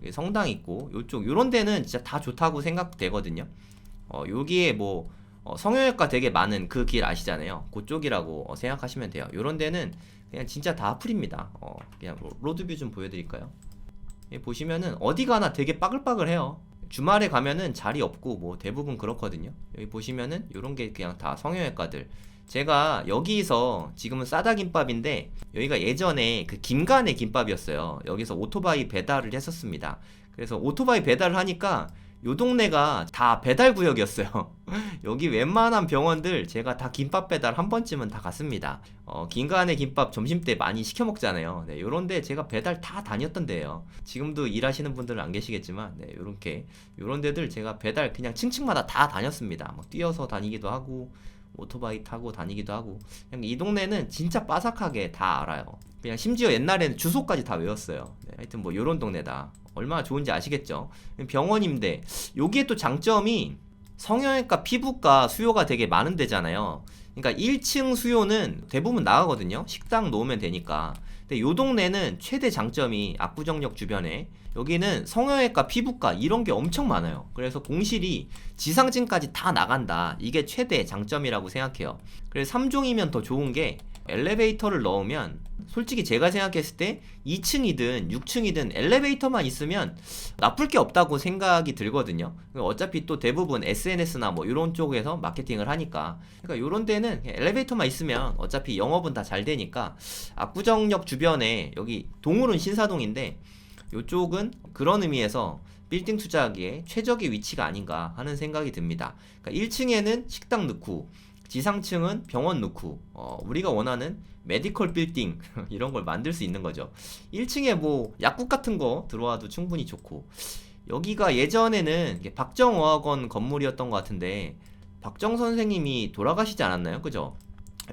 여기 성당 있고 요쪽 요런 데는 진짜 다 좋다고 생각되거든요. 여기에 뭐 성형외과 되게 많은 그 길 아시잖아요. 그쪽이라고 생각하시면 돼요. 요런 데는 그냥 진짜 다 풀입니다. 그냥 로드뷰 좀 보여드릴까요? 보시면은 어디 가나 되게 빠글빠글해요. 주말에 가면은 자리 없고 뭐 대부분 그렇거든요. 여기 보시면은 요런 게 그냥 다 성형외과들. 제가 여기서 지금은 싸다김밥인데 여기가 예전에 그 김간의 김밥이었어요. 여기서 오토바이 배달을 했었습니다. 그래서 오토바이 배달을 하니까 요 동네가 다 배달 구역이었어요. 여기 웬만한 병원들 제가 다 김밥 배달 한 번쯤은 다 갔습니다. 김간의 김밥 점심때 많이 시켜 먹잖아요. 네, 요런데 제가 배달 다 다녔던 데예요. 지금도 일하시는 분들은 안 계시겠지만, 네, 요렇게 요런 데들 제가 배달 그냥 층층마다 다 다녔습니다. 막 뛰어서 다니기도 하고 오토바이 타고 다니기도 하고. 그냥 이 동네는 진짜 빠삭하게 다 알아요. 그냥 심지어 옛날에는 주소까지 다 외웠어요. 네, 하여튼 뭐 요런 동네다. 얼마나 좋은지 아시겠죠? 병원인데 여기에 또 장점이 성형외과, 피부과 수요가 되게 많은 데잖아요. 그러니까 1층 수요는 대부분 나가거든요. 식당 놓으면 되니까. 근데 요 동네는 최대 장점이 압구정역 주변에 여기는 성형외과, 피부과 이런 게 엄청 많아요. 그래서 공실이 지상층까지 다 나간다. 이게 최대 장점이라고 생각해요. 그래서 3종이면 더 좋은 게 엘리베이터를 넣으면 솔직히 제가 생각했을 때 2층이든 6층이든 엘리베이터만 있으면 나쁠 게 없다고 생각이 들거든요. 어차피 또 대부분 SNS나 뭐 이런 쪽에서 마케팅을 하니까, 그러니까 이런 데는 엘리베이터만 있으면 어차피 영업은 다 잘 되니까 압구정역 주변에 여기 동울은 신사동인데 이쪽은 그런 의미에서 빌딩 투자하기에 최적의 위치가 아닌가 하는 생각이 듭니다. 그러니까 1층에는 식당 넣고 지상층은 병원 넣고 우리가 원하는 메디컬 빌딩 이런 걸 만들 수 있는 거죠. 1층에 뭐 약국 같은 거 들어와도 충분히 좋고, 여기가 예전에는 박정어학원 건물이었던 것 같은데 박정 선생님이 돌아가시지 않았나요? 그죠?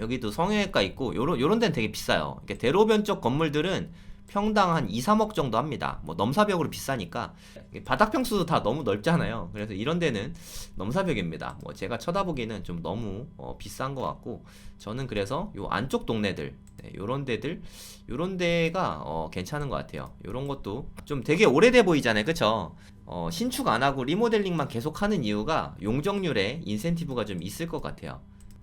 여기도 성형외과 있고 요런 데는 되게 비싸요. 대로변 쪽 건물들은 평당 한 2, 3억 정도 합니다. 뭐 넘사벽으로 비싸니까. 바닥 평수도 다 너무 넓잖아요. 그래서 이런 데는 넘사벽입니다. 뭐 제가 쳐다보기에는 좀 너무 비싼 것 같고, 저는 그래서 요 안쪽 동네들, 네, 요런 데가 괜찮은 것 같아요. 요런 것도 좀 되게 오래돼 보이잖아요. 그쵸? 신축 안 하고 리모델링만 계속 하는 이유가 용적률에 인센티브가 좀 있을 것 같아요.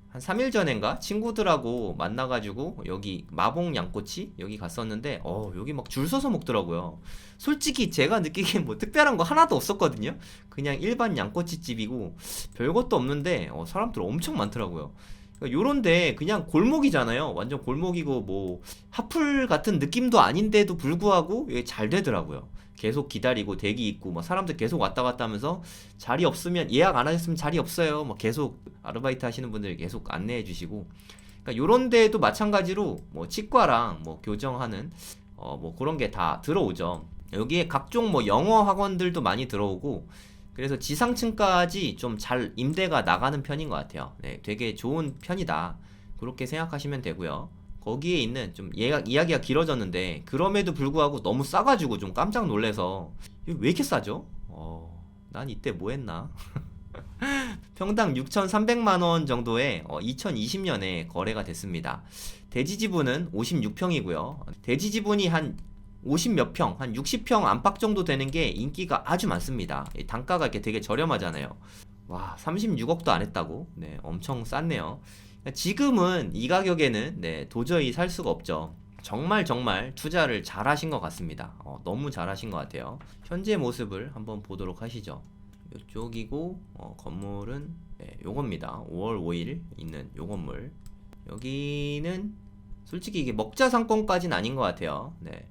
한 3일 전인가 친구들하고 만나가지고 여기 마봉 양꼬치 여기 갔었는데 여기 막 줄 서서 먹더라고요. 솔직히 제가 느끼기엔 뭐 특별한 거 하나도 없었거든요. 그냥 일반 양꼬치 집이고 별것도 없는데 사람들 엄청 많더라고요. 그러니까 요런데 그냥 골목이잖아요. 완전 골목이고 뭐 하플 같은 느낌도 아닌데도 불구하고 이게 잘 되더라고요. 계속 기다리고 대기 있고 막 사람들 계속 왔다 갔다 하면서 자리 없으면 예약 안 하셨으면 자리 없어요. 막 계속 아르바이트 하시는 분들 계속 안내해 주시고. 그러니까 요런 데도 마찬가지로 뭐 치과랑 뭐 교정하는 뭐 그런 게 다 들어오죠. 여기에 각종 뭐 영어 학원들도 많이 들어오고, 그래서 지상층까지 좀 잘 임대가 나가는 편인 것 같아요. 네, 되게 좋은 편이다. 그렇게 생각하시면 되고요. 거기에 있는 좀 이야기가 길어졌는데 그럼에도 불구하고 너무 싸가지고 좀 깜짝 놀래서 이거 왜 이렇게 싸죠? 난 이때 뭐 했나? 평당 6,300만원 정도에 2020년에 거래가 됐습니다. 대지지분은 56평이고요. 대지지분이 한 50 몇 평, 한 60평 안팎 정도 되는 게 인기가 아주 많습니다. 단가가 이렇게 되게 저렴하잖아요. 와, 36억도 안 했다고? 네, 엄청 쌌네요. 지금은 이 가격에는 네, 도저히 살 수가 없죠. 정말 투자를 잘 하신 것 같습니다. 너무 잘 하신 것 같아요. 현재 모습을 한번 보도록 하시죠. 이쪽이고 건물은 네, 요겁니다. 5월 5일 있는 요 건물. 여기는 솔직히 이게 먹자 상권까지는 아닌 것 같아요. 네,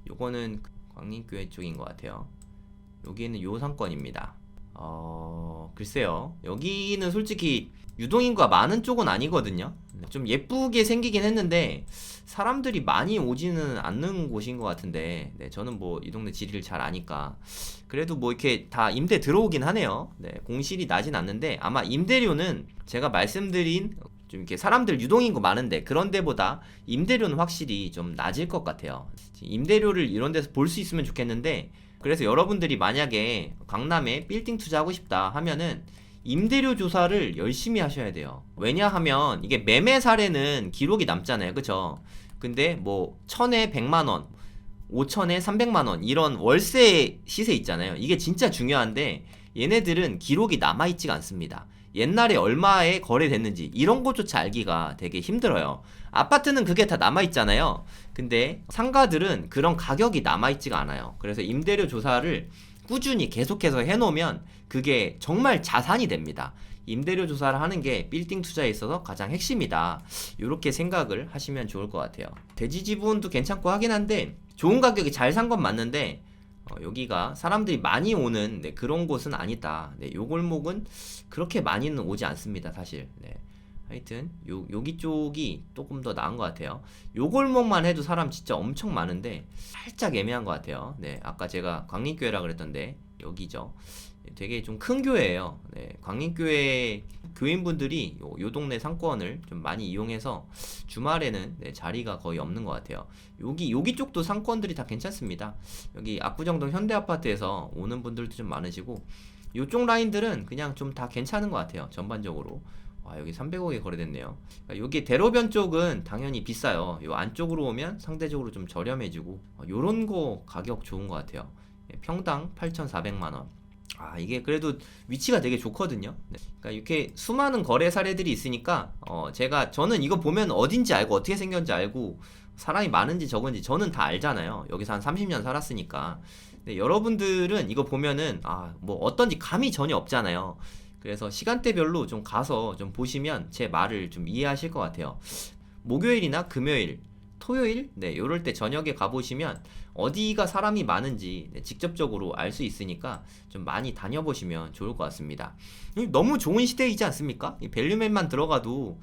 요거는 광림교회 쪽인 것 같아요. 여기는 요 상권입니다. 글쎄요. 여기는 솔직히 유동인구가 많은 쪽은 아니거든요. 좀 예쁘게 생기긴 했는데 사람들이 많이 오지는 않는 곳인 것 같은데, 네, 저는 뭐 이 동네 지리를 잘 아니까 그래도 뭐 이렇게 다 임대 들어오긴 하네요. 네, 공실이 나진 않는데 아마 임대료는 제가 말씀드린 좀 이렇게 사람들 유동인구 많은데 그런 데보다 임대료는 확실히 좀 낮을 것 같아요. 임대료를 이런 데서 볼 수 있으면 좋겠는데, 그래서 여러분들이 만약에 강남에 빌딩 투자하고 싶다 하면은 임대료 조사를 열심히 하셔야 돼요. 왜냐하면 이게 매매 사례는 기록이 남잖아요. 그쵸? 근데 뭐 1000에 100만원, 5000에 300만원 이런 월세 시세 있잖아요. 이게 진짜 중요한데 얘네들은 기록이 남아있지가 않습니다. 옛날에 얼마에 거래됐는지 이런 것조차 알기가 되게 힘들어요. 아파트는 그게 다 남아있잖아요. 근데 상가들은 그런 가격이 남아있지가 않아요. 그래서 임대료 조사를 꾸준히 계속해서 해놓으면 그게 정말 자산이 됩니다. 임대료 조사를 하는 게 빌딩 투자에 있어서 가장 핵심이다. 이렇게 생각을 하시면 좋을 것 같아요. 대지 지분도 괜찮고 하긴 한데 좋은 가격에 잘 산 건 맞는데 여기가 사람들이 많이 오는 그런 곳은 아니다. 요 골목은 그렇게 많이는 오지 않습니다, 사실. 하여튼 여기 쪽이 조금 더 나은 것 같아요. 요 골목만 해도 사람 진짜 엄청 많은데 살짝 애매한 것 같아요. 아까 제가 광림교회라 그랬던데 여기죠. 되게 좀 큰 교회예요. 광림교회 교인분들이 요 동네 상권을 좀 많이 이용해서 주말에는 자리가 거의 없는 것 같아요. 여기 쪽도 상권들이 다 괜찮습니다. 여기 압구정동 현대아파트에서 오는 분들도 좀 많으시고 요쪽 라인들은 그냥 좀 다 괜찮은 것 같아요. 전반적으로. 와, 여기 300억에 거래됐네요. 그러니까 여기 대로변 쪽은 당연히 비싸요. 요 안쪽으로 오면 상대적으로 좀 저렴해지고 요런 거 가격 좋은 것 같아요. 평당 8,400만원. 이게 그래도 위치가 되게 좋거든요. 그러니까 이렇게 수많은 거래 사례들이 있으니까 저는 이거 보면 어딘지 알고 어떻게 생겼는지 알고 사람이 많은지 적은지 저는 다 알잖아요. 여기서 한 30년 살았으니까. 근데 여러분들은 이거 보면은 뭐 어떤지 감이 전혀 없잖아요. 그래서 시간대별로 좀 가서 좀 보시면 제 말을 좀 이해하실 것 같아요. 목요일이나 금요일, 토요일, 요럴 때 저녁에 가보시면 어디가 사람이 많은지 직접적으로 알 수 있으니까 좀 많이 다녀보시면 좋을 것 같습니다. 너무 좋은 시대이지 않습니까? 밸류맨만 들어가도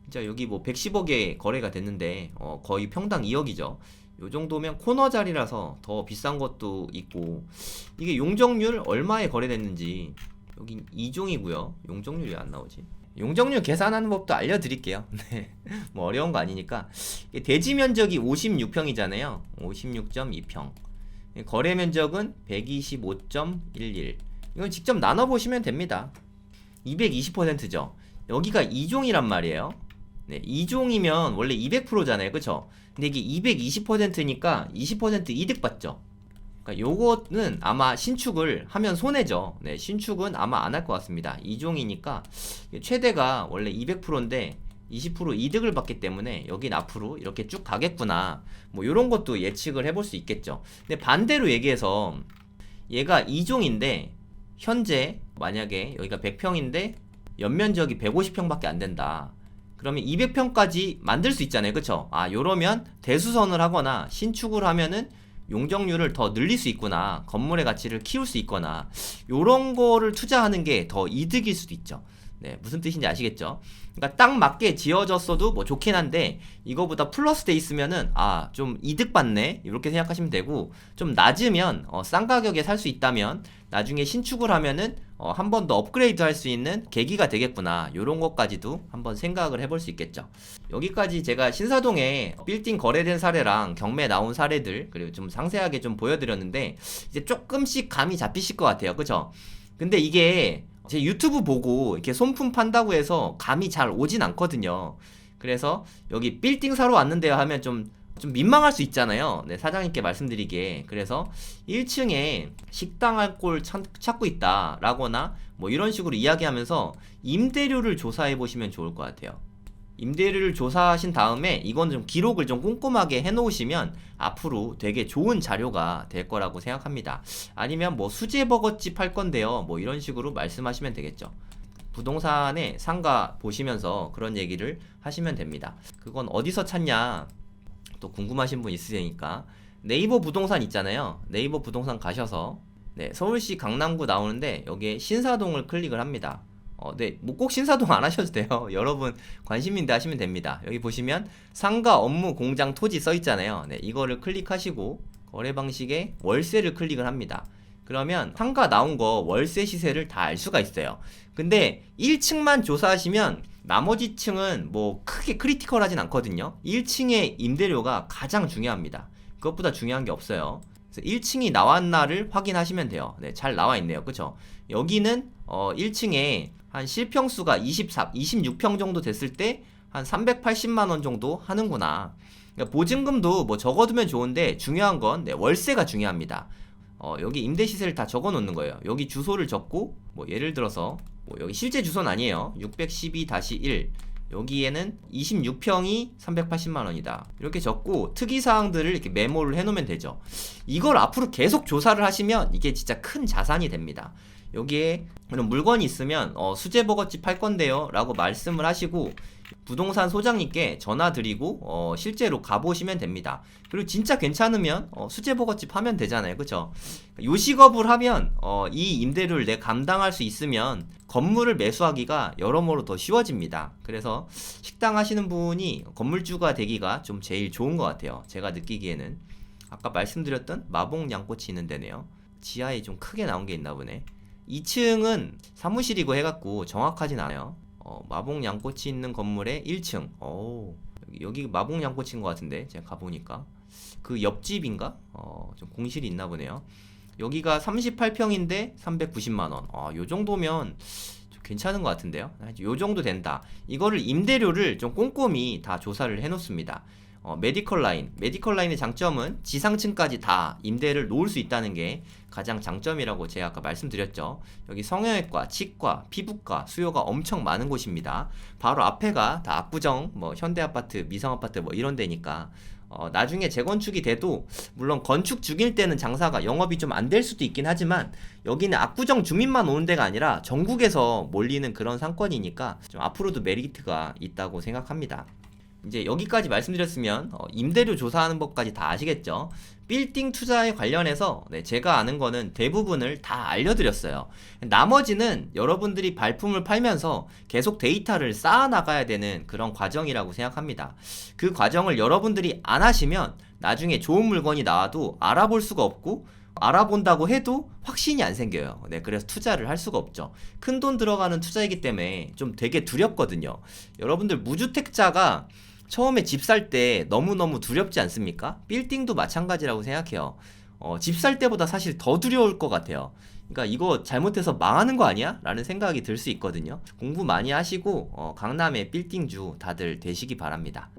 진짜 여기 뭐 110억에 거래가 됐는데 거의 평당 2억이죠. 요 정도면 코너 자리라서 더 비싼 것도 있고 이게 용적률 얼마에 거래됐는지 여긴 2종이고요. 용적률이 안 나오지? 용적률 계산하는 법도 알려드릴게요. 뭐 어려운 거 아니니까. 대지 면적이 56평이잖아요. 56.2평. 거래 면적은 125.11. 이건 직접 나눠보시면 됩니다. 220%죠. 여기가 2종이란 말이에요. 2종이면 원래 200%잖아요. 그쵸? 근데 이게 220%니까 20% 이득 받죠. 그러니까 요거는 아마 신축을 하면 손해죠. 신축은 아마 안 할 것 같습니다. 2종이니까 최대가 원래 200%인데 20% 이득을 받기 때문에 여긴 앞으로 이렇게 쭉 가겠구나. 뭐 요런 것도 예측을 해볼 수 있겠죠. 근데 반대로 얘기해서 얘가 2종인데 현재 만약에 여기가 100평인데 연면적이 150평밖에 안 된다. 그러면 200평까지 만들 수 있잖아요. 그쵸? 요러면 대수선을 하거나 신축을 하면은 용적률을 더 늘릴 수 있구나. 건물의 가치를 키울 수 있거나 요런 거를 투자하는 게 더 이득일 수도 있죠. 무슨 뜻인지 아시겠죠? 그러니까 딱 맞게 지어졌어도 뭐 좋긴 한데 이거보다 플러스 돼 있으면은 좀 이득 받네 이렇게 생각하시면 되고, 좀 낮으면 싼 가격에 살 수 있다면 나중에 신축을 하면은 한 번 더 업그레이드 할 수 있는 계기가 되겠구나. 요런 것까지도 한번 생각을 해볼 수 있겠죠. 여기까지 제가 신사동에 빌딩 거래된 사례랑 경매 나온 사례들 그리고 좀 상세하게 좀 보여드렸는데 이제 조금씩 감이 잡히실 것 같아요. 그쵸? 근데 이게 제 유튜브 보고 이렇게 손품 판다고 해서 감이 잘 오진 않거든요. 그래서 여기 빌딩 사러 왔는데요 하면 좀 민망할 수 있잖아요. 사장님께 말씀드리기에. 그래서 1층에 식당 할 곳 찾고 있다 라거나 뭐 이런 식으로 이야기하면서 임대료를 조사해 보시면 좋을 것 같아요. 임대료를 조사하신 다음에 이건 좀 기록을 좀 꼼꼼하게 해 놓으시면 앞으로 되게 좋은 자료가 될 거라고 생각합니다. 아니면 뭐 수제버거집 할 건데요 뭐 이런 식으로 말씀하시면 되겠죠. 부동산에 상가 보시면서 그런 얘기를 하시면 됩니다. 그건 어디서 찾냐 또 궁금하신 분 있으니까 네이버 부동산 있잖아요. 네이버 부동산 가셔서 서울시 강남구 나오는데 여기에 신사동을 클릭을 합니다. 뭐 꼭 신사동 안 하셔도 돼요. 여러분 관심 있는데 하시면 됩니다. 여기 보시면 상가 업무 공장 토지 써 있잖아요. 이거를 클릭하시고 거래 방식에 월세를 클릭을 합니다. 그러면 상가 나온 거 월세 시세를 다 알 수가 있어요. 근데 1층만 조사하시면 나머지 층은 뭐 크게 크리티컬하진 않거든요. 1층의 임대료가 가장 중요합니다. 그것보다 중요한 게 없어요. 그래서 1층이 나왔나를 확인하시면 돼요. 잘 나와 있네요. 그쵸? 여기는 1층에 한 실평수가 26평 정도 됐을 때 한 380만 원 정도 하는구나. 그러니까 보증금도 뭐 적어두면 좋은데 중요한 건 월세가 중요합니다. 여기 임대 시세를 다 적어 놓는 거예요. 여기 주소를 적고 뭐 예를 들어서 뭐 여기 실제 주소는 아니에요. 612-1 여기에는 26평이 380만 원이다. 이렇게 적고 특이사항들을 이렇게 메모를 해놓으면 되죠. 이걸 앞으로 계속 조사를 하시면 이게 진짜 큰 자산이 됩니다. 여기에 그런 물건이 있으면 수제버거집 할 건데요 라고 말씀을 하시고 부동산 소장님께 전화 드리고 실제로 가보시면 됩니다. 그리고 진짜 괜찮으면 수제버거집 하면 되잖아요. 그쵸? 요식업을 하면 이 임대료를 내 감당할 수 있으면 건물을 매수하기가 여러모로 더 쉬워집니다. 그래서 식당 하시는 분이 건물주가 되기가 좀 제일 좋은 것 같아요. 제가 느끼기에는 아까 말씀드렸던 마봉 양꼬치 있는 데네요. 지하에 좀 크게 나온 게 있나 보네. 2층은 사무실이고 해갖고 정확하진 않아요. 마봉 양꼬치 있는 건물의 1층. 여기 마봉 양꼬치인 것 같은데 제가 가보니까 그 옆집인가? 좀 공실이 있나 보네요. 여기가 38평인데 390만원. 요 정도면 좀 괜찮은 것 같은데요. 요 정도 된다. 이거를 임대료를 좀 꼼꼼히 다 조사를 해놓습니다. 메디컬 라인의 장점은 지상층까지 다 임대를 놓을 수 있다는 게 가장 장점이라고 제가 아까 말씀드렸죠. 여기 성형외과, 치과, 피부과 수요가 엄청 많은 곳입니다. 바로 앞에가 다 압구정, 뭐 현대아파트, 미성아파트 뭐 이런 데니까 나중에 재건축이 돼도 물론 건축 중일 때는 장사가 영업이 좀 안 될 수도 있긴 하지만 여기는 압구정 주민만 오는 데가 아니라 전국에서 몰리는 그런 상권이니까 좀 앞으로도 메리트가 있다고 생각합니다. 이제 여기까지 말씀드렸으면 임대료 조사하는 법까지 다 아시겠죠? 빌딩 투자에 관련해서 제가 아는 거는 대부분을 다 알려드렸어요. 나머지는 여러분들이 발품을 팔면서 계속 데이터를 쌓아 나가야 되는 그런 과정이라고 생각합니다. 그 과정을 여러분들이 안 하시면 나중에 좋은 물건이 나와도 알아볼 수가 없고 알아본다고 해도 확신이 안 생겨요. 그래서 투자를 할 수가 없죠. 큰 돈 들어가는 투자이기 때문에 좀 되게 두렵거든요. 여러분들 무주택자가 처음에 집 살 때 너무너무 두렵지 않습니까? 빌딩도 마찬가지라고 생각해요. 집 살 때보다 사실 더 두려울 것 같아요. 그러니까 이거 잘못해서 망하는 거 아니야? 라는 생각이 들 수 있거든요. 공부 많이 하시고 강남의 빌딩주 다들 되시기 바랍니다.